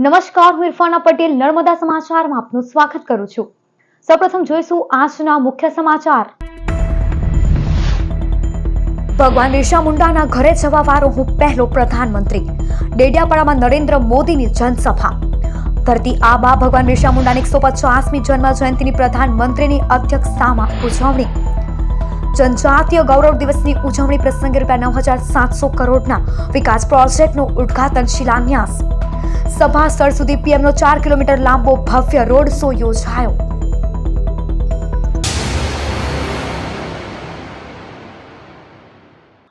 નમસ્કાર, હું ઇરફાના પટેલ નર્મદા સમાચારમાં આપનું સ્વાગત કરું છું। સૌપ્રથમ જોઈશું આજના મુખ્ય સમાચાર। ભગવાન બિરસા મુંડાના ઘરે જવા વાળો હું પહેલો પ્રધાનમંત્રી। ડેડિયાપાડામાં નરેન્દ્ર મોદીની જનસભા। ધરતી આબા ભગવાન બિરસા મુંડાની 150મી જન્મ જયંતિની પ્રધાનમંત્રીની અધ્યક્ષતામાં ઉજવણી। जनजातीय गौरव दिवसની ઉજવણી પ્રસંગે ₹9,700 કરોડના વિકાસ પ્રોજેક્ટનું ઉદ્ઘાટન શિલાન્યાસ। સભા સ્થળ સુધી પીએમનો 4 કિલોમીટર લાંબો ભવ્ય રોડ શો યોજાયો।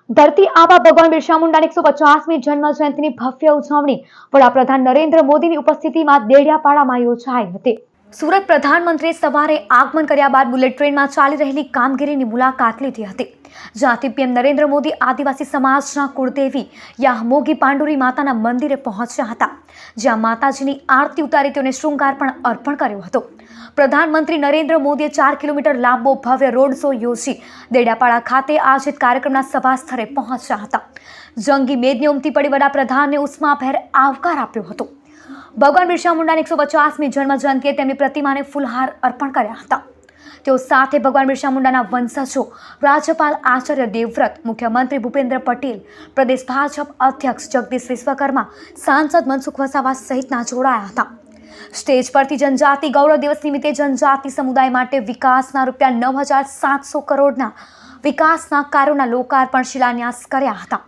ધરતી આબા ભગવાન બિરસા મુંડાની 150મી જન્મ જયંતિની ભવ્ય ઉજવણી વડાપ્રધાન નરેન્દ્ર મોદીની ઉપસ્થિતિમાં દેડિયાપાડામાં યોજાઈ હતી। સુરત પ્રધાનમંત્રીએ સવારે આગમન કર્યા બાદ બુલેટ ટ્રેનમાં ચાલી રહેલી કામગીરીની મુલાકાત લીધી હતી, જ્યાંથી પીએમ નરેન્દ્ર મોદી આદિવાસી સમાજના કુળદેવી યામોગી પાંડુરી માતાના મંદિરે પહોંચ્યા હતા, જ્યાં માતાજીની આરતી ઉતારી તેઓને શૃંગાર પણ અર્પણ કર્યો હતો। પ્રધાનમંત્રી નરેન્દ્ર મોદીએ 4 કિલોમીટર લાંબો ભવ્ય રોડ શો યોજી દેડિયાપાડા ખાતે આયોજિત કાર્યક્રમના સભા સ્થળે પહોંચ્યા હતા। જંગી મેદની ઉમટી પડી વડાપ્રધાનને ઉષ્માભેર આવકાર આપ્યો હતો। ભગવાન બિરસા મુંડાની 150મી જન્મ જયંતિએ તેમની પ્રતિમાને ફૂલહાર અર્પણ કર્યા હતા। તેઓ સાથે ભગવાન બિરસા મુંડાના વંશજો રાજ્યપાલ આચાર્ય દેવવ્રત, મુખ્યમંત્રી ભૂપેન્દ્ર પટેલ, પ્રદેશ ભાજપ અધ્યક્ષ જગદીશ વિશ્વકર્મા, સાંસદ મનસુખ વસાવા સહિતના જોડાયા હતા। સ્ટેજ પરથી જનજાતિ ગૌરવ દિવસ નિમિત્તે જનજાતિ સમુદાય માટે વિકાસના ₹9,700 કરોડના વિકાસના કાર્યોના લોકાર્પણ શિલાન્યાસ કર્યા હતા।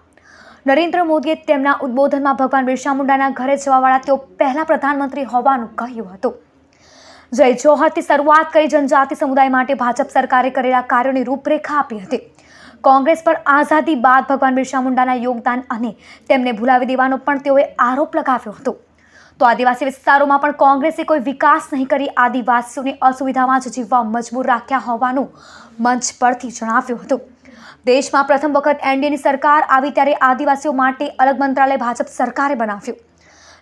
નરેન્દ્ર મોદીએ તેમના ઉદ્બોધનમાં ભગવાન બિરસા મુંડાના ઘરે જવાવાળા તેઓ પહેલા પ્રધાનમંત્રી હોવાનું કહ્યું હતું। જય જોહરથી શરૂઆત કરી જનજાતિ સમુદાય માટે ભાજપ સરકારે કરેલા કાર્યોની રૂપરેખા આપી હતી। કોંગ્રેસ પર આઝાદી બાદ ભગવાન બિરસા મુંડાના યોગદાન અને તેમને ભૂલાવી દેવાનો પણ તેઓએ આરોપ લગાવ્યો હતો। તો આદિવાસી વિસ્તારોમાં પણ કોંગ્રેસે કોઈ વિકાસ નહીં કરી આદિવાસીઓને અસુવિધામાં જ જીવવા મજબૂર રાખ્યા હોવાનું મંચ પરથી જણાવ્યું હતું। દેશમાં પ્રથમ વખત એનડીએની સરકાર આવી ત્યારે આદિવાસીઓ માટે અલગ મંત્રાલય ભાજપ સરકારે બનાવ્યું,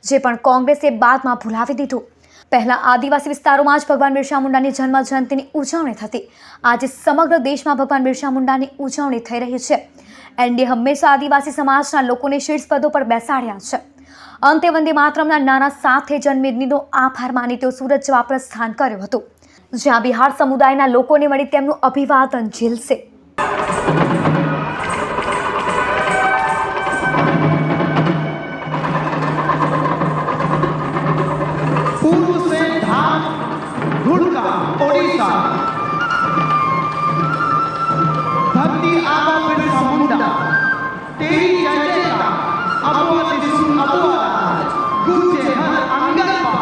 જે પણ કોંગ્રેસે બાદમાં ભૂલાવી દીધું। પહેલા આદિવાસી વિસ્તારોમાં જ ભગવાન બિરસા મુંડાની જન્મ જયંતિની ઉજવણી થતી, આજે સમગ્ર દેશમાં ભગવાન બિરસા મુંડાની ઉજવણી થઈ રહી છે। એનડીએ હંમેશા આદિવાસી સમાજના લોકોને શીર્ષ પદો પર બેસાડ્યા છે। અંતે વંદે માતરમના નારા સાથે જનમેદનીનો આભાર માની તેઓ સુરત જવા પ્રસ્થાન કર્યું હતું, જ્યાં બિહાર સમુદાયના લોકોને મળી તેમનું અભિવાદન ઝીલશે। ओडिशा धरती आबा बिरसा मुंडा तेरी जय का अबुआ दिसु अबुआ गुजे हर अंगन पा।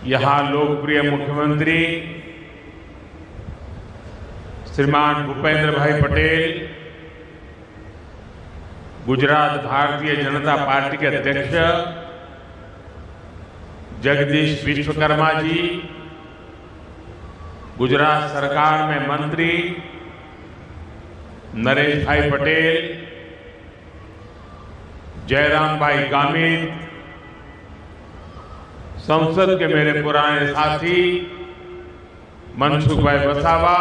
यहाँ लोकप्रिय मुख्यमंत्री श्रीमान भूपेंद्र भाई पटेल, गुजरात भारतीय जनता पार्टी के अध्यक्ष जगदीश विश्वकर्मा जी, गुजरात सरकार में मंत्री नरेश भाई पटेल, जयराम भाई गामित, संसद के मेरे पुराने साथी मनसुख भाई वसावा,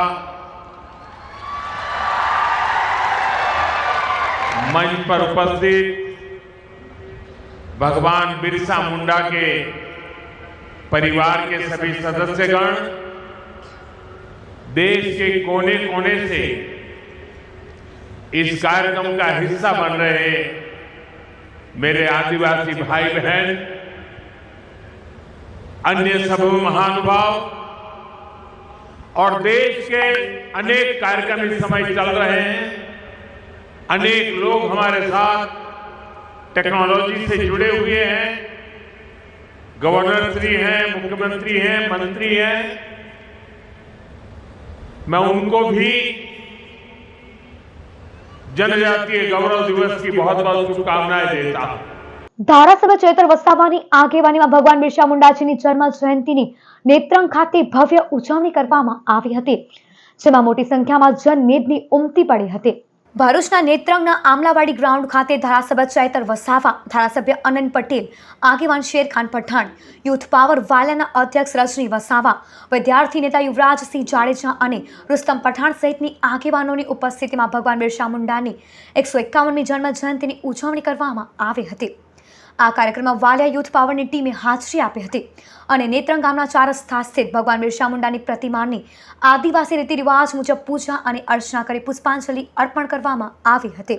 मंच पर उपस्थित भगवान बिरसा मुंडा के परिवार के सभी सदस्यगण, देश के कोने कोने से इस कार्यक्रम का हिस्सा बन रहे मेरे आदिवासी भाई बहन, अन्य सभी महानुभाव और देश के अनेक कार्यक्रम इस समय चल रहे हैं। अनेक लोग हमारे साथ टेक्नोलॉजी से जुड़े हुए हैं। गवर्नर श्री हैं, मुख्यमंत्री हैं, मंत्री हैं। मैं उनको भी जनजातीय गौरव दिवस की बहुत बहुत शुभकामनाएं देता हूं। ધારાસભ્ય ચૈતર વસાવાની આગેવાનીમાં ભગવાન બિરસા મુંડાજીની જન્મ જયંતિની નેત્રંગ ખાતે ભવ્ય ઉજવણી કરવામાં આવી હતી, જેમાં મોટી સંખ્યામાં જનમેદની ઉમટી પડી હતી। ભરૂચના નેત્રંગના આમલાવાડી ગ્રાઉન્ડ ખાતે ધારાસભ્ય ચૈતર વસાવા, ધારાસભ્ય અનંત પટેલ, આગેવાન શેરખાન પઠાણ, યુથ પાવર વાલાના અધ્યક્ષ રજની વસાવા, વિદ્યાર્થી નેતા યુવરાજસિંહ જાડેજા અને રુસ્તમ પઠાણ સહિતની આગેવાનોની ઉપસ્થિતિમાં ભગવાન બિરસા મુંડાની 151મી જન્મ જયંતિની ઉજવણી કરવામાં આવી હતી। આ કાર્યક્રમમાં વાલિયા યુથ પાવરની ટીમે હાજરી આપી હતી અને નેત્રંગ ગામના 4 રસ્તા સ્થિત ભગવાન બિરસા મુંડાની પ્રતિમાની આદિવાસી રીતિ રિવાજ મુજબ પૂજા અને અર્ચના કરી પુષ્પાંજલિ અર્પણ કરવામાં આવી હતી।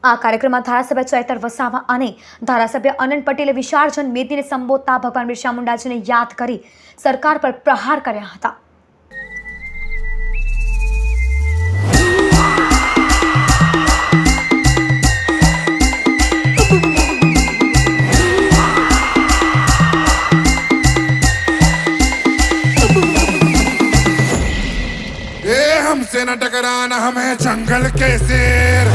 આ કાર્યક્રમમાં ધારાસભ્ય ચૈતર વસાવા અને ધારાસભ્ય અનંત પટેલે વિશાળ જનમેદનીને સંબોધતા ભગવાન બિરસા મુંડાજીને યાદ કરી સરકાર પર પ્રહાર કર્યા હતા। हमसे न टकराना, हम है जंगल के शेर।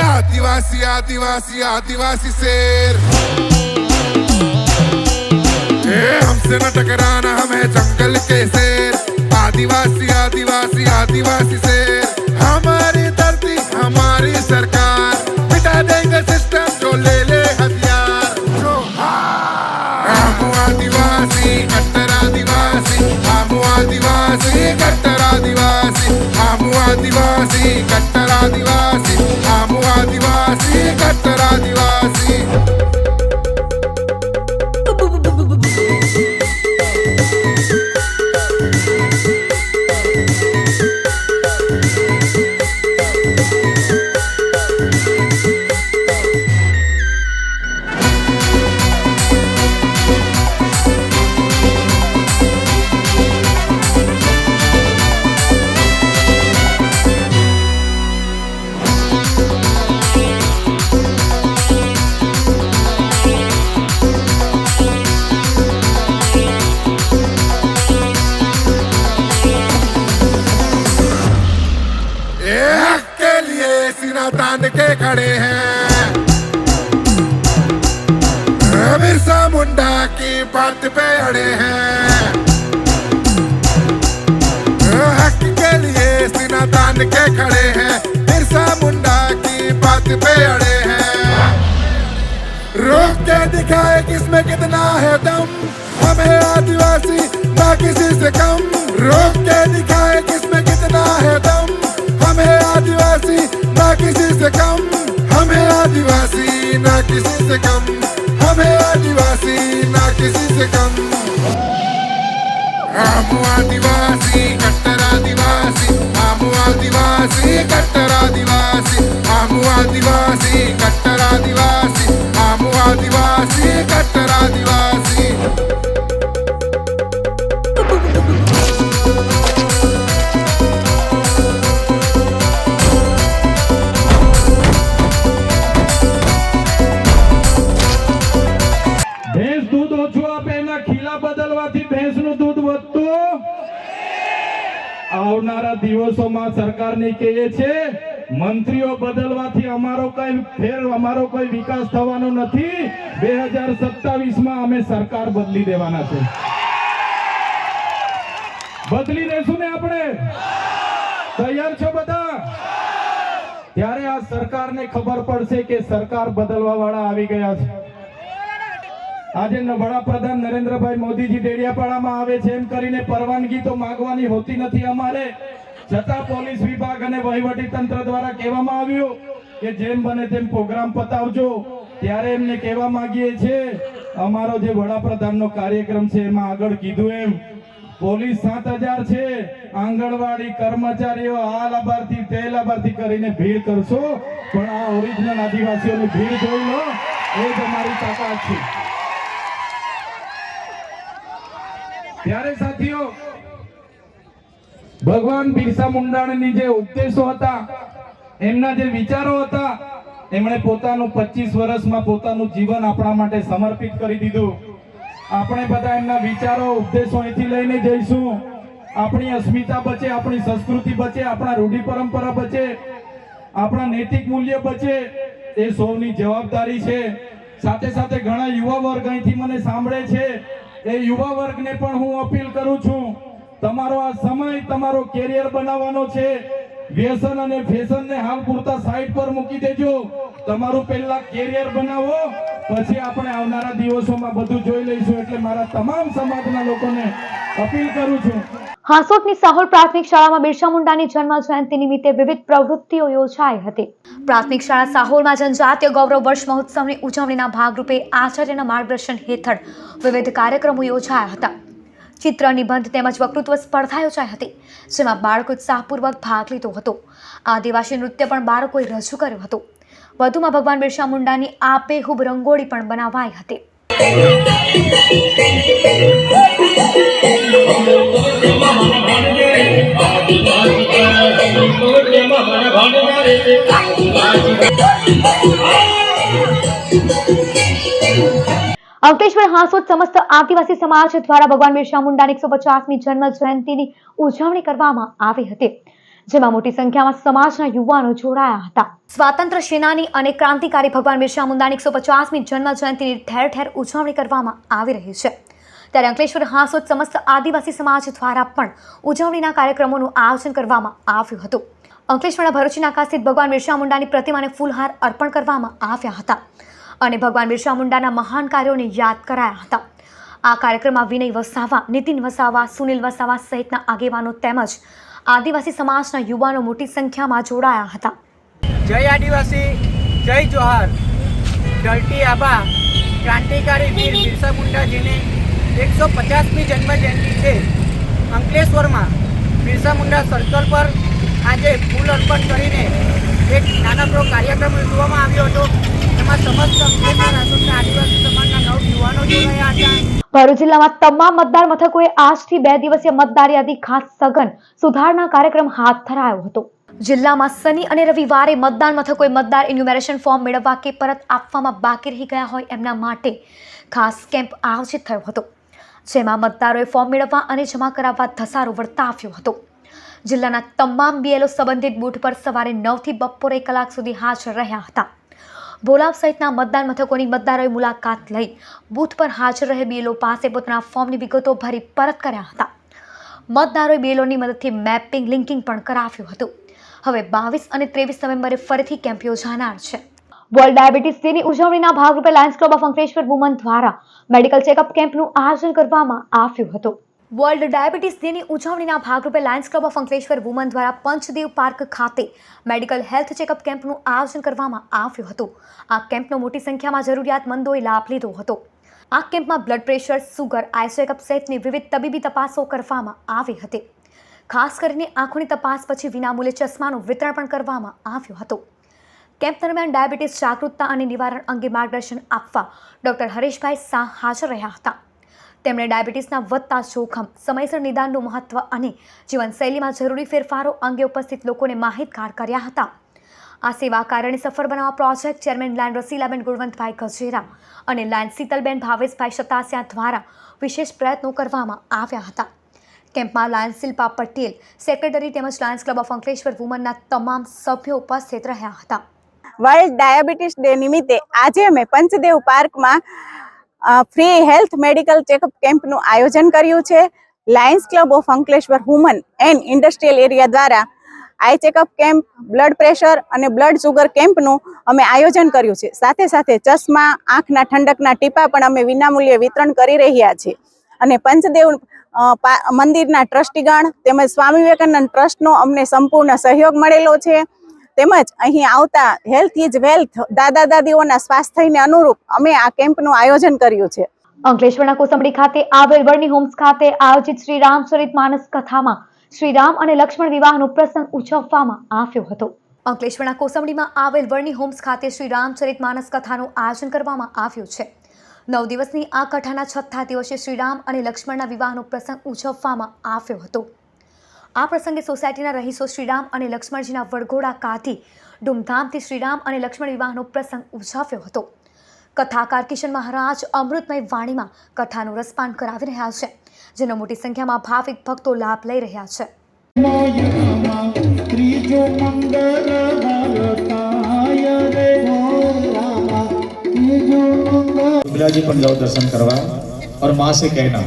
आदिवासी आदिवासी आदिवासी शेर। हमसे न टकराना, हम है जंगल के शेर। आदिवासी आदिवासी आदिवासी शेर। हमारी धरती हमारी सरकार, मिटा देंगे सिस्टम जो ले ले हथियार। हम आदिवासी कट्टर आदिवासी, हम आदिवासी कट्टर आदिवासी, हम आदिवासी कट्टर आदिवासी, हम आदिवासी कट्टर आदिवासी। तान के खड़े हैं, बिरसा मुंडा की बात पे अड़े हैं। हक के लिए सीना तान के खड़े हैं, बिरसा मुंडा की बात पे अड़े हैं। रोक के दिखाए किसमें कितना है दम, हमें आदिवासी ना किसी से कम। रोक के दिखाए किसमें कितना है दम, हमें आदिवासी ना किसी से कम। हमें आदिवासी ना किसी से कम, हमें आदिवासी ना किसी से कम। हम आदिवासी कट्टर आदिवासी, हम आदिवासी कट्टर आदिवासी, हम आदिवासी कट्टर आदिवासी, हम आदिवासी कट्टर आदिवासी। આવનારા દિવસોમાં સરકારને કહીએ છે, મંત્રીઓ બદલવાથી અમારો કોઈ વિકાસ થવાનો નથી। 2027માં અમે સરકાર બદલી દેવાના છે। બદલી દેશું ને આપણે? તૈયાર છો બધા? ત્યારે આ સરકારને ખબર પડશે કે સરકાર બદલવા વાળા આવી ગયા છે। આજે વડાપ્રધાન નરેન્દ્રભાઈ મોદીજી ડેડિયાપાડામાં આવે છે એમ કરીને પરવાનગી તો માંગવાની હોતી નથી અમારે, છતાં પોલીસ વિભાગ અને વહીવટી તંત્ર દ્વારા કહેવામાં આવ્યું કે જેમ બને તેમ પ્રોગ્રામ પતાવજો। ત્યારે એમને કહેવા માંગીએ છે, અમારો જે વડાપ્રધાનનો કાર્યક્રમ છે એમાં આગળ કીધું એમ પોલીસ 7000 છે, આંગણવાડી કર્મચારીઓ આ લાભાર્થી તે લાભાર્થી કરીને ભીડ કરશો, પણ આ ઓરિજિનલ આદિવાસીઓની ભીડ જોઈ લો, એ જ અમારી તાકાત છે. ત્યારે સાથીઓ, ભગવાન બિરસા મુંડાની જે ઉપદેશો હતા, એમના જે વિચારો હતા, એમણે પોતાનું 25 વર્ષમાં પોતાનું જીવન આપણા માટે સમર્પિત કરી દીધું. આપણે બધા એમના વિચારો ઉપદેશો અહીંથી લઈને જઈશું. આપણી અસ્મિતા બચે, આપણી સંસ્કૃતિ બચે, આપણા રૂઢિ પરંપરા બચે, આપણા નૈતિક મૂલ્ય બચે, એ સૌની જવાબદારી છે. સાથે સાથે ઘણા યુવા વર્ગ અહીંથી મને સાંભળે છે, એ યુવા વર્ગને પણ હું અપીલ કરું છું, તમારો આ સમય તમારો કેરિયર બનાવવાનો છે. વ્યસન અને ફેશનને હાલ પૂરતા સાઈડ પર મૂકી દેજો. તમારું પહેલા કેરિયર બનાવો, પછી આપણે આવનારા દિવસોમાં બધું જોઈ લઈશું. એટલે મારા તમામ સમાજના લોકોને અપીલ કરું છું. હાંસોટની સાહોલ પ્રાથમિક શાળામાં બિરસા મુંડાની જન્મ જયંતિ નિમિત્તે વિવિધ પ્રવૃત્તિઓ યોજાઈ હતી. પ્રાથમિક શાળા સાહોલમાં જનજાતીય ગૌરવ વર્ષ મહોત્સવની ઉજવણીના ભાગરૂપે આચાર્યના માર્ગદર્શન હેઠળ વિવિધ કાર્યક્રમો યોજાયા હતા. ચિત્ર, નિબંધ તેમજ વક્તૃત્વ સ્પર્ધા યોજાઈ હતી, જેમાં બાળકો ઉત્સાહપૂર્વક ભાગ લીધો હતો. આદિવાસી નૃત્ય પણ બાળકોએ રજૂ કર્યું હતું. વધુમાં ભગવાન બિરસા મુંડાની આબેહૂબ રંગોળી પણ બનાવાઈ હતી. અંકલેશ્વર હાંસોટ સમસ્ત આદિવાસી સમાજ દ્વારા ભગવાન બિરસા મુંડાની 150મી જન્મ જયંતિની ઉજવણી કરવામાં આવી હતી, જેમાં મોટી સંખ્યામાં સમાજના યુવાનો જોડાયા હતા. સ્વાતંત્ર્ય સેનાની અને ક્રાંતિકારી ભગવાન બિરસા મુંડાની 150મી જન્મ જયંતિની ઠેર ઠેર ઉજવણી કરવામાં આવી રહી છે. ત્યારે અંકલેશ્વર હાંસોટ સમસ્ત આદિવાસી સમાજ દ્વારા પણ ઉજવણીના કાર્યક્રમોનું આયોજન કરવામાં આવ્યું હતું. અંકલેશ્વરના ભરૂચી નાકા સ્થિત ભગવાન બિરસા મુંડાની પ્રતિમાને ફૂલહાર અર્પણ કરવામાં આવ્યા હતા અને ભગવાન બિરસા મુંડાના મહાન કાર્યોને યાદ કરાયા હતા. આ કાર્યક્રમમાં વિનય વસાવા, નીતિન વસાવા, સુનિલ વસાવા સહિતના આગેવાનો તેમજ આદિવાસી સમાજના યુવાનો મોટી સંખ્યામાં જોડાયા હતા. જય આદિવાસી, જય જોહાર. ધરતી આબા ક્રાંતિકારી વીર બિરસા મુંડાજીની 150મી જન્મ જયંતિ છે. અંકલેશ્વરમાં બિરસા મુંડા સર્કલ પર આજે ફૂલ અર્પણ કરીને એક નાનકડો કાર્યક્રમ યોજવામાં આવ્યો હતો. એમાં સમસ્ત અંકલેશ્વર હાંસોટના આદિવાસી સમાજના 9 યુવાનો જોડાયા હતા. ભરૂચ જિલ્લામાં તમામ મતદાર મથકોએ આજથી 2 દિવસીય મતદાર યાદી ખાસ સઘન સુધારણા કાર્યક્રમ હાથ ધરાયો હતો. જિલ્લામાં શનિ અને રવિવારે મતદાન મથકોએ મતદાર ઇન્યુમરેશન ફોર્મ મેળવવા કે પરત આપવામાં બાકી રહી ગયા હોય એમના માટે ખાસ કેમ્પ આયોજિત થયો હતો, જેમાં મતદારોએ ફોર્મ મેળવવા અને જમા કરાવવા ધસારો વર્તાવ્યો હતો. જિલ્લાના તમામ BLO સંબંધિત બૂથ પર સવારે 9 થી બપોરે 1 કલાક સુધી હાજર રહ્યા હતા. બોલાવ સહિતના મતદાન મથકોની મતદારોએ મુલાકાત લઈ બૂથ પર હાજર રહે BLO પાસે પોતાના ફોર્મની વિગતો ભરી પરત કર્યા હતા. મતદારોએ BLOની મદદથી મેપિંગ, લિંકિંગ પણ કરાવ્યું હતું. હવે 22 અને 23 નવેમ્બરે ફરીથી કેમ્પ યોજાનાર છે. વર્લ્ડ ડાયાબિટીસ ડેની ઉજવણીના ભાગરૂપે Lions Club of Ankleshwar woman દ્વારા મેડિકલ ચેકઅપ કેમ્પનું આયોજન કરવામાં આવ્યું હતું. વર્લ્ડ ડાયાબિટીસ ડેની ઉજવણીના ભાગરૂપે Lions Club of Ankleshwar woman દ્વારા પંચદેવ પાર્ક ખાતે મેડિકલ હેલ્થ ચેકઅપ કેમ્પનું આયોજન કરવામાં આવ્યું હતું. આ કેમ્પનો મોટી સંખ્યામાં જરૂરિયાતમંદોએ લાભ લીધો હતો. આ કેમ્પમાં બ્લડ પ્રેશર, સુગર, આઈ ચેકઅપ સહિતની વિવિધ તબીબી તપાસો કરવામાં આવી હતી. ખાસ કરીને આંખોની તપાસ પછી વિનામૂલ્યે ચશ્માનું વિતરણ પણ કરવામાં આવ્યું હતું. કેમ્પ દરમિયાન ડાયાબિટીસ જાગૃતતા અને નિવારણ અંગે માર્ગદર્શન આપવા ડોક્ટર હરેશભાઈ શાહ હાજર રહ્યા હતા. તેમણે ડાયાબિટીસના વધતા જોખમ, સમયસર નિદાનનું મહત્વ અને જીવનશૈલીમાં જરૂરી ફેરફારો અંગે ઉપસ્થિત લોકોને માહિતગાર કર્યા હતા. આ સેવા કાર્યને સફળ બનાવવા project chairman lion રસીલાબેન Gunvantbhai Gajera અને લાયન શીતલબેન ભાવેશભાઈ સતાસિયા દ્વારા વિશેષ પ્રયત્નો કરવામાં આવ્યા હતા. કેમ્પમાં લાયન શિલ્પા પટેલ, સેક્રેટરી તેમજ લાયન્સ ક્લબ ઓફ અંકલેશ્વર વુમનના તમામ સભ્યો ઉપસ્થિત રહ્યા હતા. વર્લ્ડ ડાયાબિટીસ ડે નિમિત્તે આજે અમે પંચદેવ પાર્કમાં ફ્રી હેલ્થ મેડિકલ ચેકઅપ કેમ્પનું આયોજન કર્યું છે. Lions Club of Ankleshwar women and industrial area દ્વારા eye checkup camp, blood pressure અને બ્લડ સુગર કેમ્પનું અમે આયોજન કર્યું છે. સાથે સાથે ચશ્મા, આંખના ઠંડકના ટીપા પણ અમે વિનામૂલ્યે વિતરણ કરી રહ્યા છીએ. અને પંચદેવ મંદિરના ટ્રસ્ટીગણ તેમજ સ્વામી વિવેકાનંદ ટ્રસ્ટનો અમને સંપૂર્ણ સહયોગ મળેલો છે. તેમજ અહીં આવતા હેલ્થ ઇઝ વેલ્થ દાદા દાદીઓના સ્વાસ્થ્યને અનુરૂપ અમે આ કેમ્પનું આયોજન કર્યું છે. અંકલેશ્વરના કોસંબડી ખાતે આવેલ વર્ણી હોમ્સ ખાતે આયોજિત શ્રી રામચરિત માનસ કથામાં શ્રી રામ અને લક્ષ્મણ વિવાહનો પ્રસંગ ઉજવવામાં આવ્યો હતો. અંકલેશ્વરના કોસંબડીમાં આવેલ વર્ણી હોમ્સ ખાતે શ્રી રામચરિત માનસ કથાનું આયોજન કરવામાં આવ્યું છે. 9 દિવસની આ કથાના 6થા દિવસે શ્રી રામ અને લક્ષ્મણના વિવાહનો પ્રસંગ ઉજવવામાં આવ્યો હતો. આ પ્રસંગે સોસાયટીના રહીશો શ્રી રામ અને લક્ષ્મણજીના વરઘોડા કાઢી ધૂમધામથી શ્રી રામ અને લક્ષ્મણ વિવાહનો પ્રસંગ ઉજવ્યો હતો. કથાકાર કિશન મહારાજ અમૃતમય વાણીમાં કથાનું રસપાન કરાવી રહ્યા છે, જેનો મોટી સંખ્યામાં ભાવિક ભક્તો લાભ લઈ રહ્યા છે. जी पण जाओ दर्शन करवा और माँ से कहना,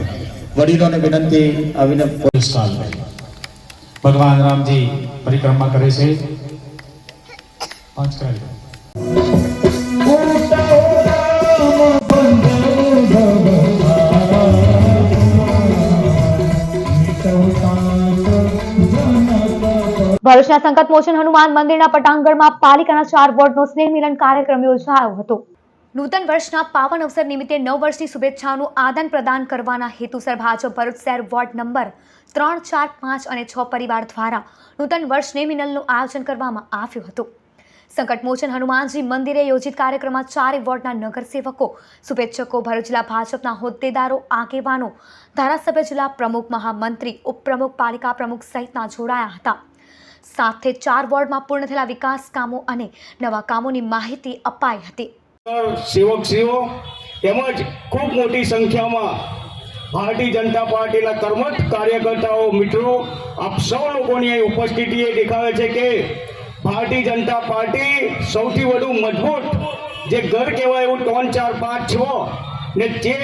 वडीलों ने विनंती अविनय साल में भगवान राम जी परिक्रमा करे से 5 कराई. ભરૂચના સંકટ મોચન હનુમાન મંદિરના પટાંગણમાં પાલિકાના 4 વોર્ડનો સ્નેહ મિલન કાર્યક્રમ યોજાયો હતો. નૂતન વર્ષના પાવન અવસર નિમિત્તે 9 વર્ષની શુભેચ્છાઓનું આદાન પ્રદાન કરવાના હેતુસર ભાજપ ભરૂચ શહેર વોર્ડ નંબર 3, 4, 5 અને 6 પરિવાર દ્વારા નૂતન વર્ષ સ્નેહ મિલનનું આયોજન કરવામાં આવ્યું હતું. સંકટ મોચન હનુમાનજી મંદિરે યોજિત કાર્યક્રમમાં 4 વોર્ડના નગરસેવકો, શુભેચ્છકો, ભરૂચ જિલ્લા ભાજપના હોદ્દેદારો, આગેવાનો, ધારાસભ્ય, જિલ્લા પ્રમુખ, મહામંત્રી, ઉપપ્રમુખ, પાલિકા પ્રમુખ સહિતના જોડાયા હતા. સાથે 4 વોર્ડમાં પૂર્ણ થયેલા વિકાસ કામો અને નવા કામોની માહિતી અપાઈ હતી. સેવકશ્રીઓ તેમજ ખૂબ મોટી સંખ્યામાં ભારતીય જનતા પાર્ટીના કર્મઠ કાર્યકર્તાઓ, મિત્રો, આપ સૌ લોકોની અહીં ઉપસ્થિતિ એ દેખાવે છે કે ભારતીય જનતા પાર્ટી સૌથી વધુ મજબૂત જે ઘર કહેવાય એવું 3, 4, 5, 6 ને જે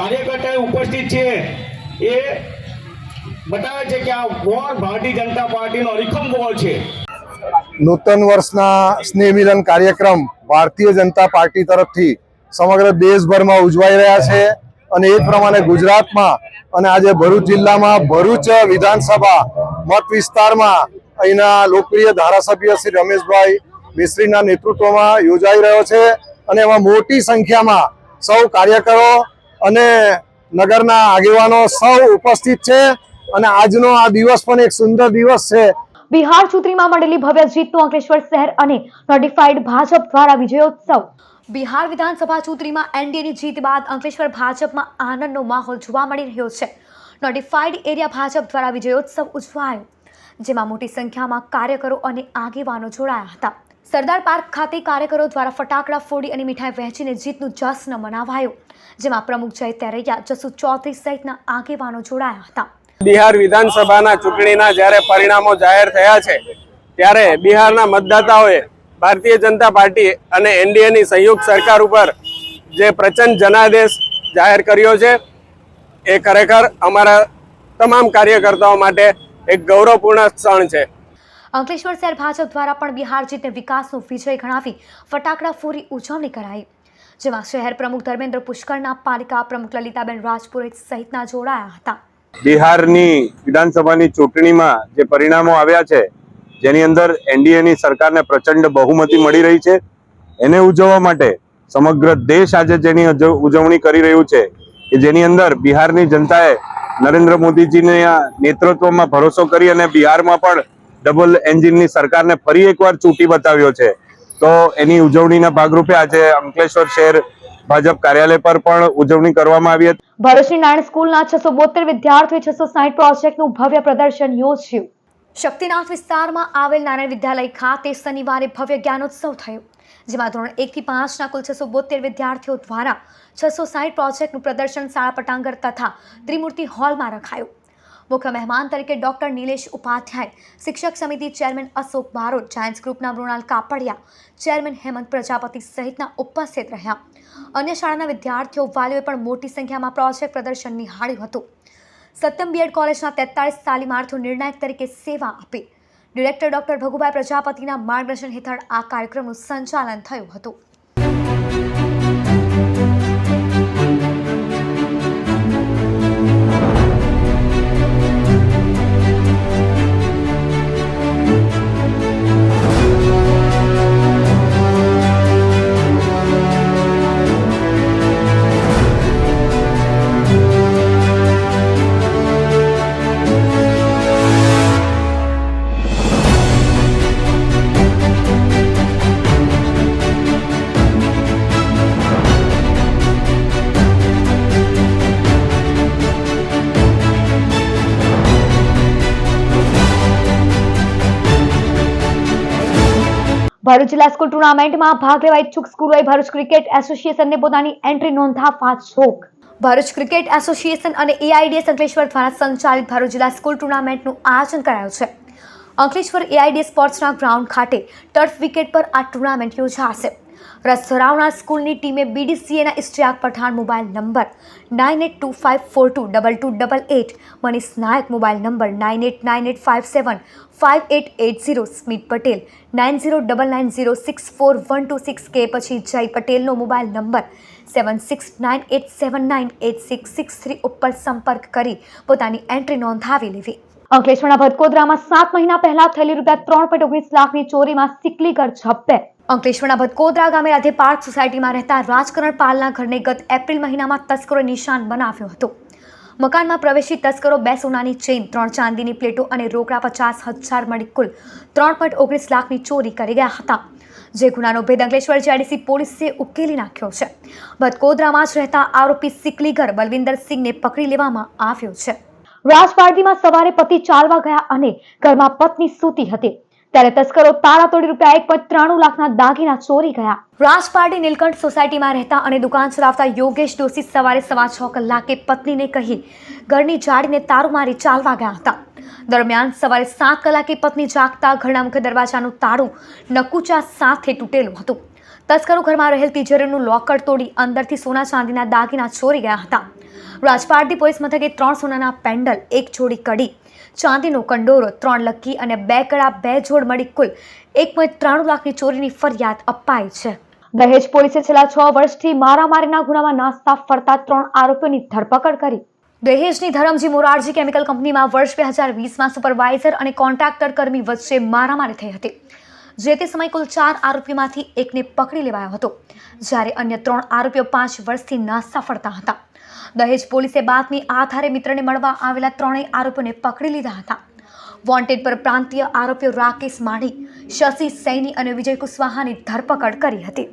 કાર્યકર્તાઓ ઉપસ્થિત છે એ બતાવે છે કે આ વોર્ડ ભારતીય જનતા પાર્ટીનો અડીખમ વોર્ડ છે. નૂતન વર્ષના સ્નેહ મિલન કાર્યક્રમ ભારતીય જનતા પાર્ટી તરફથી સમગ્ર દેશભરમાં ઉજવાઈ રહ્યા છે અને એ પ્રમાણે ગુજરાતમાં અને આજે ભરૂચ જિલ્લામાં ભરૂચ વિધાનસભા મત વિસ્તારમાં અહીંના લોકપ્રિય ધારાસભ્ય શ્રી રમેશભાઈ મિસ્ત્રીના નેતૃત્વમાં યોજાઈ રહ્યો છે અને એમાં મોટી સંખ્યામાં સૌ કાર્યકરો અને નગરના આગેવાનો સૌ ઉપસ્થિત છે અને આજનો આ દિવસ પણ એક સુંદર દિવસ છે. બિહાર ચૂંટણીમાં મળેલી ભવ્ય જીતનું અંકલેશ્વર શહેર અને નોટિફાઈડ ભાજપ દ્વારા વિજયોત્સવ. બિહાર વિધાનસભા ચૂંટણીમાં એનડીએની જીત બાદ અંકલેશ્વર ભાજપમાં આનંદનો માહોલ જોવા મળી રહ્યો છે. નોટિફાઈડ એરિયા ભાજપ દ્વારા વિજયોત્સવ ઉજવાયો, જેમાં મોટી સંખ્યામાં કાર્યકરો અને આગેવાનો જોડાયા હતા. સરદાર પાર્ક ખાતે કાર્યકરો દ્વારા ફટાકડા ફોડી અને મીઠાઈ વહેંચીને જીતનું જશ્ન મનાવાયો, જેમાં પ્રમુખ જય તેરૈયા, જસુ ચૌધરી સહિતના આગેવાનો જોડાયા હતા. બિહાર વિધાનસભાના ચૂંટણીના જ્યારે પરિણામો જાહેર થયા છે ત્યારે બિહારના મતદાતાઓએ ભારતીય જનતા પાર્ટી અને એનડીએની સંયુક્ત સરકાર ઉપર જે પ્રચંડ જનાદેશ જાહેર કર્યો છે એ ખરેખર અમારા તમામ કાર્યકર્તાઓ માટે એક ગૌરવપૂર્ણ ક્ષણ છે. અંકલેશ્વર શહેર ભાજપ દ્વારા પણ બિહાર જીતને વિકાસનો વિજય ગણાવી ફટાકડા ફોડી ઉજવણી કરાઈ, જેમાં શહેર પ્રમુખ ધર્મેન્દ્ર પુષ્કરના, પાલિકા પ્રમુખ લલિતાબેન રાજપુરોહિત સહિતના જોડાયા હતા. બિહારની વિધાનસભાની ચૂંટણીમાં જે પરિણામો આવ્યા છે, જેની અંદર એનડીએની સરકારને પ્રચંડ બહુમતી મળી રહી છે, એને ઉજવવા માટે સમગ્ર દેશ આજે જેની ઉજવણી કરી રહ્યું છે કે જેની અંદર બિહારની જનતાએ નરેન્દ્ર મોદીજીના નેતૃત્વમાં ભરોસો કરી અને બિહારમાં પણ ડબલ એન્જિનની સરકારને ફરી એકવાર ચૂંટી બતાવ્યો છે. તો એની ઉજવણીના ભાગરૂપે આજે અંકલેશ્વર શહેર ભાજપ કાર્યાલય પર પણ ઉજવણી કરવામાં આવી હતી. ભરૂચની નારાયણ સ્કૂલના 672 વિદ્યાર્થીઓએ 660 પ્રોજેક્ટનું ભવ્ય પ્રદર્શન યોજ્યું. શક્તિનાથ વિસ્તારમાં આવેલ નારાયણ વિદ્યાલય ખાતે શનિવારે ભવ્ય જ્ઞાનોત્સવ થયો, જેમાં ધોરણ 1 થી 5 ના કુલ 672 વિદ્યાર્થીઓ દ્વારા 660 પ્રોજેક્ટનું પ્રદર્શન શાળા પટાંગણ તથા ત્રિમૂર્તિ હોલમાં રખાયું. મુખ્ય મહેમાન તરીકે ડોક્ટર નિલેશ ઉપાધ્યાય, શિક્ષક સમિતિ ચેરમેન અશોક બારોટ, જાયન્ટ્સ ગ્રુપના મૃણાલ કાપડિયા, ચેરમેન હેમંત પ્રજાપતિ સહિતના ઉપસ્થિત રહ્યા. અન્ય શાળાના વિદ્યાર્થીઓ, વાલીઓએ પણ મોટી સંખ્યામાં પ્રોજેક્ટ પ્રદર્શન નિહાળ્યું હતું. સત્યમ બીએડ કોલેજના 43 તાલીમાર્થીઓ નિર્ણાયક તરીકે સેવા આપી. ડિરેક્ટર ડોક્ટર ભગુભાઈ પ્રજાપતિના માર્ગદર્શન હેઠળ આ કાર્યક્રમનું સંચાલન થયું હતું. ભરૂચ જિલ્લા સ્કૂલ ટુર્નામેન્ટમાં ભાગ લેવા ઈચ્છુક સ્કૂલોએ ભરૂચ ક્રિકેટ એસોસિએશનને પોતાની એન્ટ્રી નોંધાવવા છોક. ભરૂચ ક્રિકેટ એસોસિએશન અને એઆઈડીએસ અંકલેશ્વર દ્વારા સંચાલિત ભરૂચ જિલ્લા સ્કૂલ ટુર્નામેન્ટનું આયોજન કરાયું છે. અંકલેશ્વર એઆઈડીએસ સ્પોર્ટ્સના ગ્રાઉન્ડ ખાતે ટર્ફ વિકેટ પર આ ટુર્નામેન્ટ યોજાશે. રસ ધરાવનાર સ્કૂલની ટીમે બીડીસીએના ઇશ્તિયાક પઠાણ મોબાઈલ નંબર 9825422288, મનીષ નાયક મોબાઈલ નંબર 9898575880, સ્મિત પટેલ 9099064126 કે પછી જય પટેલનો મોબાઈલ નંબર 7698798663 ઉપર સંપર્ક કરી પોતાની એન્ટ્રી નોંધાવી લેવી. અંકલેશ્વરના ભટકોદરામાં 7 મહિના પહેલા થયેલી ₹3.19 લાખની ચોરીમાં સિકલીગર ઝડપાયો. અંકલેશ્વરના ભટકોદરા ગામે રાધે પાર્ક સોસાયટીમાં રહેતા રાજકરણ પાલના ઘરને ગત એપ્રિલ મહિનામાં તસ્કરોએ નિશાન બનાવ્યો હતો. મકાનમાં પ્રવેશી તસ્કરો 2 સોનાની ચેઇન, 3 ચાંદીની પ્લેટો અને રોકડા 50,000 મળી કુલ ₹3.19 લાખની ચોરી કરી ગયા હતા. જે ગુનાનો ભેદ અંકલેશ્વર જેડીસી પોલીસે ઉકેલી નાખ્યો છે. ભટકોદરામાં જ રહેતા આરોપી સિકલીગર બલવિંદરસિંહને પકડી લેવામાં આવ્યો છે. રાજપારડીમાં સવારે પતિ ચાલવા ગયા અને ઘરમાં પત્ની સૂતી હતી ત્યારે તસ્કરો તાળા તોડી ₹1.93 લાખના દાગીના ચોરી ગયા. રાજપારડી નીલકંઠ સોસાયટીમાં રહેતા અને દુકાન ચલાવતા યોગેશ દોશી સવારે 6:15 કલાકે પત્નીને કહી ઘરની જાળીને તારું મારી ચાલવા ગયા હતા. દરમિયાન સવારે 7 કલાકે પત્ની જાગતા ઘરના મુખ્ય દરવાજાનું તાળું નકુચા સાથે તૂટેલું હતું. તસ્કરો ઘરમાં રહેલ તિજોરીનું લોકર તોડી અંદરથી સોના ચાંદીના દાગીના ચોરી ગયા હતા. રાજપારડી પોલીસ મથકે 3 સોનાના પેન્ડલ, 1 જોડી કડી, ચાંદીનો કંડોરો, 3 લક્કી અને 2 કડા 2 જોડ મળી કુલ ₹1.93 લાખની ચોરીની ફરિયાદ અપાઈ છે. દહેજ પોલીસે છેલ્લા 6 વર્ષથી મારામારીના ગુનામાં નાસ્તા ફરતા 3 આરોપીઓની ધરપકડ કરી. દહેજની ધરમજી મોરારજી કેમિકલ કંપનીમાં વર્ષ 2020માં સુપરવાઇઝર અને કોન્ટ્રાક્ટર કર્મી વચ્ચે મારામારી થઈ હતી. જે તે સમયે કુલ 4 આરોપીમાંથી એકને પકડી લેવાયો હતો, જ્યારે અન્ય 3 આરોપીઓ 5 વર્ષથી નાસ્તા ફરતા હતા. દહેજ પોલીસે બાતમી આધારે મિત્રને મળવા આવેલા 3 આરોપીઓને પકડી લીધા હતા. વોન્ટેડ પર પ્રાંતીય આરોપીઓ રાકેશ માળી, શશી સૈની અને વિજય કુશવાહાની ધરપકડ કરી હતી.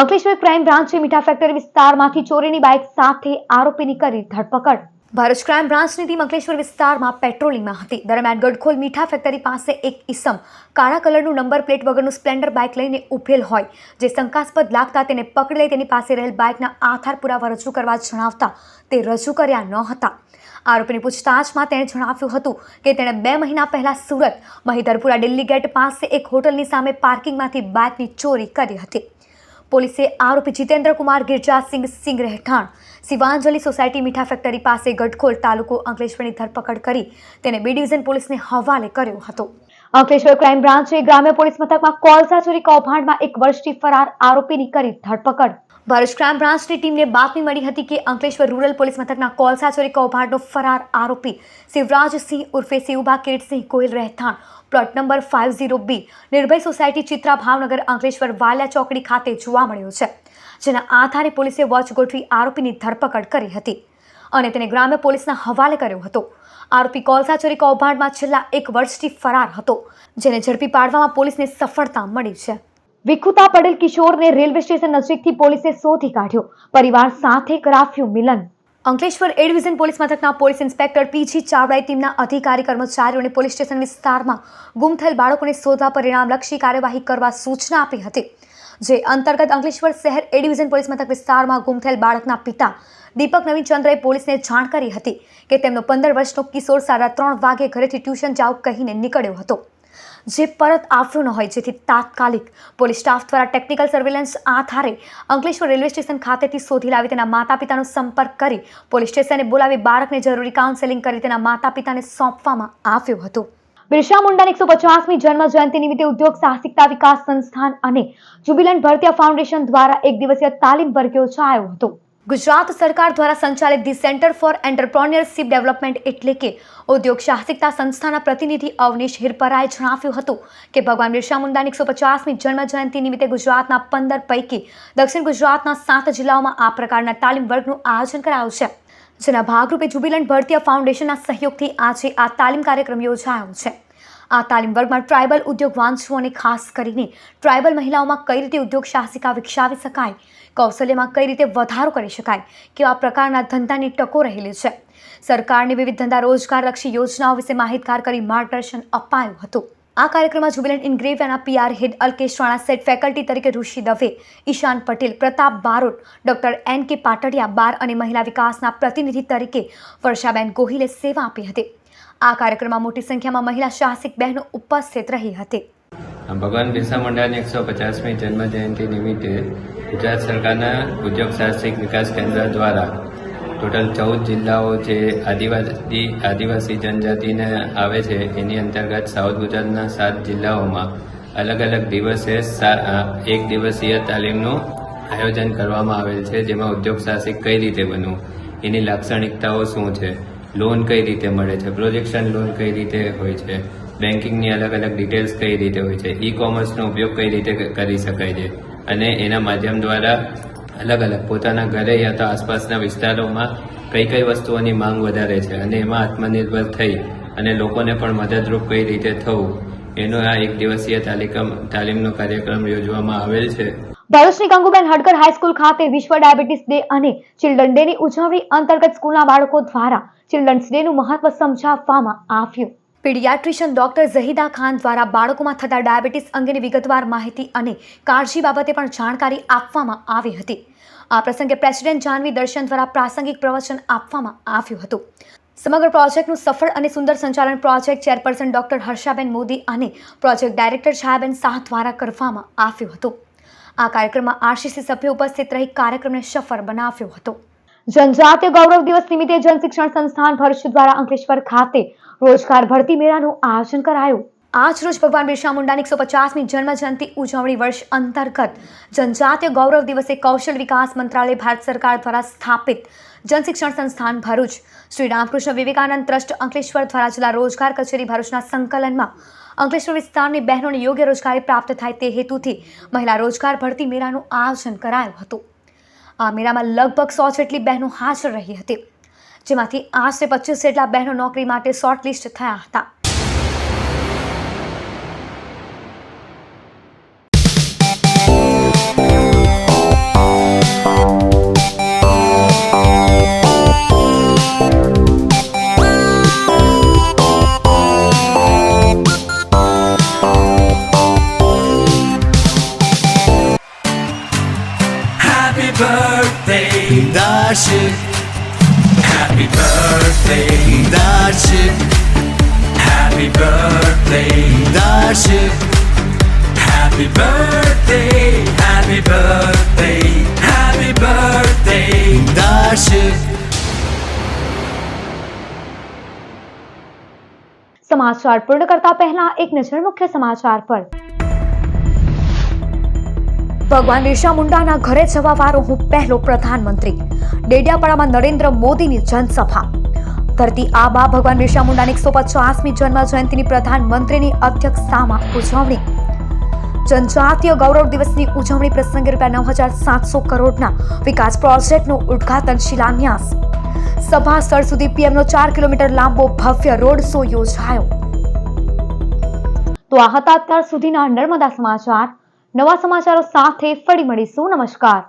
અંકલેશ્વર ક્રાઇમ બ્રાન્ચે મીઠા ફેક્ટરી વિસ્તારમાંથી ચોરીની બાઇક સાથે આરોપીની કરી ધરપકડ. ભરૂચ ક્રાઇમ બ્રાન્ચની ટીમ અંકલેશ્વર વિસ્તારમાં પેટ્રોલિંગમાં હતી. દરમિયાન ગડખોલ મીઠા ફેક્ટરી પાસે એક ઈસમ કાળા કલરનું નંબર પ્લેટ વગરનું સ્પ્લેન્ડર બાઇક લઈને ઉભેલ હોય, જે શંકાસ્પદ લાગતા તેને પકડી લઈ તેની પાસે રહેલ બાઇકના આધાર પુરાવા રજૂ કરવા જણાવતા તે રજૂ કર્યા ન હતા. આરોપીની પૂછતાછમાં તેણે જણાવ્યું હતું કે તેણે 2 મહિના પહેલા સુરત મહિધરપુરા દિલ્હી ગેટ પાસે એક હોટલની સામે પાર્કિંગમાંથી બાઇકની ચોરી કરી હતી. પોલીસે આરોપી જીતેન્દ્ર કુમાર ગિરજાસિંહ સિંહ રહેઠાણ શિવાંજલિ સોસાયટી મીઠા ફેક્ટરી પાસે ગડખોલ તાલુકો અંકલેશ્વરની ધરપકડ કરી તેને બી ડિવિઝન પોલીસને હવાલે કર્યો હતો. અંકલેશ્વર ક્રાઇમ બ્રાન્ચે ગ્રામ્ય પોલીસ મથકમાં કોલસા ચોરી કૌભાંડમાં 1 વર્ષથી ફરાર આરોપીની કરી ધરપકડ. ભરૂચ ક્રાઇમ બ્રાન્ચની ટીમને બાતમી મળી હતી કે અંકલેશ્વર રૂરલ પોલીસ મથકના કોલસા ચોરી કૌભાંડનો ફરાર આરોપી શિવરાજસિંહ ઉર્ફે શિવભા કીર્તસિંહ ગોહિલ રહેઠાણ પ્લોટ નંબર 50B નિર્ભય સોસાયટી ચિત્રા ભાવનગર અંકલેશ્વર વાલિયા ચોકડી ખાતે જોવા મળ્યો છે. જેના આધારે પોલીસે વોચ ગોઠવી આરોપીની ધરપકડ કરી હતી અને તેને ગ્રામ્ય પોલીસના હવાલે કર્યો હતો. આરોપી કોલસા ચોરી કૌભાંડમાં છેલ્લા 1 વર્ષથી ફરાર હતો, જેને ઝડપી પાડવામાં પોલીસને સફળતા મળી છે. વિખુતા પડેલ કિશોરને રેલવે સ્ટેશન નજીકથી પોલીસે શોધી કાઢ્યો. પરિવાર સાથે કરાવ્યું મિલન. અંકલેશ્વર એ ડિવિઝન પોલીસ મથકના પોલીસ ઇન્સ્પેક્ટર પીજી ચાવડાએ ટીમના અધિકારી કર્મચારીઓને પોલીસ સ્ટેશન વિસ્તારમાં ગુમ થયેલ બાળકોને શોધવા પરિણામલક્ષી કાર્યવાહી કરવા સૂચના આપી હતી. જે અંતર્ગત અંકલેશ્વર શહેર એ ડિવિઝન પોલીસ મથક વિસ્તારમાં ગુમ થયેલ બાળકના પિતા દીપક નવીનચંદ્રએ પોલીસને જાણ કરી હતી કે તેમનો 15 વર્ષનો કિશોર 3:30 વાગે ઘરેથી ટ્યુશન જાઉં કહીને નીકળ્યો હતો, જે પરત આવ્યો ન હોય, જેથી તાત્કાલિક પોલીસ સ્ટાફ દ્વારા ટેકનિકલ સર્વેલન્સ આધારે અંકલેશ્વર રેલવે સ્ટેશન ખાતેથી શોધી લાવી તેના માતા પિતાનો સંપર્ક કરી પોલીસ સ્ટેશને બોલાવી બાળકને જરૂરી કાઉન્સેલિંગ કરી તેના માતા પિતાને સોંપવામાં આવ્યો હતો. બિરસા મુંડાની 150મી જન્મ જયંતિ નિમિત્તે ઉદ્યોગ સાહસિકતા વિકાસ સંસ્થાન અને જ્યુબિલન્ટ ભરતિયા ફાઉન્ડેશન દ્વારા 1 દિવસીય તાલીમ વર્ગ યોજાયો હતો. ગુજરાત સરકાર દ્વારા સંચાલિત ધી સેન્ટર ફોર એન્ટરપ્રોન્યોરશિપ ડેવલપમેન્ટ એટલે કે ઉદ્યોગ સાહસિકતા સંસ્થાના પ્રતિનિધિ અવનીશ હિરપરાએ જણાવ્યું હતું કે ભગવાન બિરસા મુંડાની 150મી જન્મ જયંતિ નિમિત્તે ગુજરાતના 15 પૈકી દક્ષિણ ગુજરાતના 7 જિલ્લાઓમાં આ પ્રકારના તાલીમ વર્ગનું આયોજન કરાયું છે. જેના ભાગરૂપે જ્યુબિલન્ટ ભરતિયા ફાઉન્ડેશનના સહયોગથી આજે આ તાલીમ કાર્યક્રમ યોજાયો છે. આ તાલીમ વર્ગમાં ટ્રાઇબલ ઉદ્યોગ વાંચુઓને ખાસ કરીને ટ્રાઇબલ મહિલાઓમાં કઈ રીતે ઉદ્યોગ સાહસિકા વિકસાવી શકાય, કૌશલ્યમાં કઈ રીતે વધારો કરી શકાય, કેવા પ્રકારના ધંધાની તકો રહેલી છે, સરકારની વિવિધ ધંધા રોજગારલક્ષી યોજનાઓ વિશે માહિતગાર કરી માર્ગદર્શન અપાયું હતું. આ કાર્યક્રમમાં જુબિલન્ટ ઇન્ગ્રેવિયાના PR હેડ અલ્કેશ રાણા, સેટ ફેકલ્ટી તરીકે ઋષિ દવે, ઈશાન પટેલ, પ્રતાપ બારોટ, ડોક્ટર NK પાટડિયા, બાર અને મહિલા વિકાસના પ્રતિનિધિ તરીકે વર્ષાબેન ગોહિલે સેવા આપી હતી. આ કાર્યક્રમમાં મોટી સંખ્યામાં મહિલા સાહસિક બહેનો ઉપસ્થિત રહી હતી. ભગવાન બિરસા મુંડાની 150મી જન્મ જયંતિ નિમિત્તે ગુજરાત સરકારના ઉદ્યોગ સાહસિક વિકાસ કેન્દ્ર દ્વારા ટોટલ 14 જિલ્લાઓ જે આદિવાસી જનજાતિને આવે છે એની અંતર્ગત સાઉથ ગુજરાતના 7 જિલ્લાઓમાં અલગ અલગ દિવસે 1 દિવસીય તાલીમનું આયોજન કરવામાં આવેલ છે, જેમાં ઉદ્યોગ સાહસિક કઈ રીતે બનવું, એની લાક્ષણિકતાઓ શું છે, લોન કઈ રીતે મળે છે, પ્રોજેક્શન લોન કઈ રીતે હોય છે, બેન્કિંગની અલગ અલગ ડિટેલ્સ કઈ રીતે હોય છે, ઈ-કોમર્સનો ઉપયોગ કઈ રીતે કરી શકાય છે અને એના માધ્યમ દ્વારા અલગ અલગ પોતાના ઘરે યા તો આસપાસના વિસ્તારોમાં કઈ કઈ વસ્તુઓની માંગ વધારે છે અને એમાં આત્મનિર્ભર થઈ અને લોકોને પણ મદદરૂપ કઈ રીતે થવું, એનો આ 1 દિવસીય તાલીમનો કાર્યક્રમ યોજવામાં આવેલ છે. ભરૂચની ગંગુબેન હડકર હાઈસ્કૂલ ખાતે વિશ્વ ડાયાબિટીસ ડે અને ચિલ્ડ્રન ડેની ઉજવણી અંતર્ગત સ્કૂલના બાળકો દ્વારા ચિલ્ડ્રન્સ ડેનું મહત્વ સમજાવવામાં આવ્યું. પીડિયાટ્રિશિયન ડોક્ટર ઝહીદા ખાન દ્વારા બાળકોમાં થતા ડાયાબિટીસ અંગેની વિગતવાર માહિતી અને કાળજી બાબતે પણ જાણકારી આપવામાં આવી હતી. આ પ્રસંગે પ્રેસિડેન્ટ જાનવી દર્શન દ્વારા પ્રાસંગિક પ્રવચન આપવામાં આવ્યું હતું. સમગ્ર પ્રોજેક્ટનું સફળ અને સુંદર સંચાલન project chairperson doctor Harshaben Modi અને પ્રોજેક્ટ ડાયરેક્ટર છાયાબેન શાહ દ્વારા કરવામાં આવ્યું હતું. આ કાર્યક્રમમાં RCC સભ્યો ઉપસ્થિત રહી કાર્યક્રમને સફળ બનાવ્યો હતો. જનજાતીય ગૌરવ દિવસ નિમિત્તે જનશિક્ષણ સંસ્થાન ભરૂચ દ્વારા અંકલેશ્વર ખાતે રોજગાર ભરતી મેળાનું આયોજન કરાયું. આજ રોજ ભગવાન બિરસા મુંડાની 150મી જન્મ જયંતિ ઉજવણી વર્ષ અંતર્ગત જનજાતીય ગૌરવ દિવસે કૌશલ વિકાસ મંત્રાલય ભારત સરકાર દ્વારા સ્થાપિત જનશિક્ષણ સંસ્થાન ભરૂચ, શ્રી રામકૃષ્ણ વિવેકાનંદ ટ્રસ્ટ અંકલેશ્વર દ્વારા જિલ્લા રોજગાર કચેરી ભરૂચના સંકલનમાં અંકલેશ્વર વિસ્તારની બહેનોને યોગ્ય રોજગારી પ્રાપ્ત થાય તે હેતુથી મહિલા રોજગાર ભરતી મેળાનું આયોજન કરાયું હતું. આ મેળામાં લગભગ 100 જેટલી બહેનો હાજર રહી હતી, જેમાંથી આશરે 25 જેટલા બહેનો નોકરી માટે શોર્ટલિસ્ટ થયા હતા. Happy birthday, Darshik. Happy birthday, Darshik. Happy birthday, happy birthday, happy birthday, Darshik. સમાચાર પૂર્ણ કરતા પહેલા એક નજર મુખ્ય સમાચાર પર. ભગવાન બિરસા મુંડાના ઘરે જવા વાળો હું પહેલો પ્રધાનમંત્રી. ડેડિયાપાડામાં નરેન્દ્ર મોદીની જનસભા. ધરતી આબા ભગવાન બિરસા મુંડાની 150મી જન્મ જયંતિની પ્રધાનમંત્રીની અધ્યક્ષતામાં ઉજવણી. જનજાતીય ગૌરવ દિવસની ઉજવણી પ્રસંગે ₹9,700 કરોડના વિકાસ પ્રોજેક્ટનું ઉદ્ઘાટન, શિલાન્યાસ. સભા સ્થળ સુધી PM નો 4 કિલોમીટર લાંબો ભવ્ય રોડ શો યોજાયો. તો આ હતા અત્યાર સુધીના નર્મદા સમાચાર. નવા સમાચારો સાથે ફરી મળીશું. નમસ્કાર.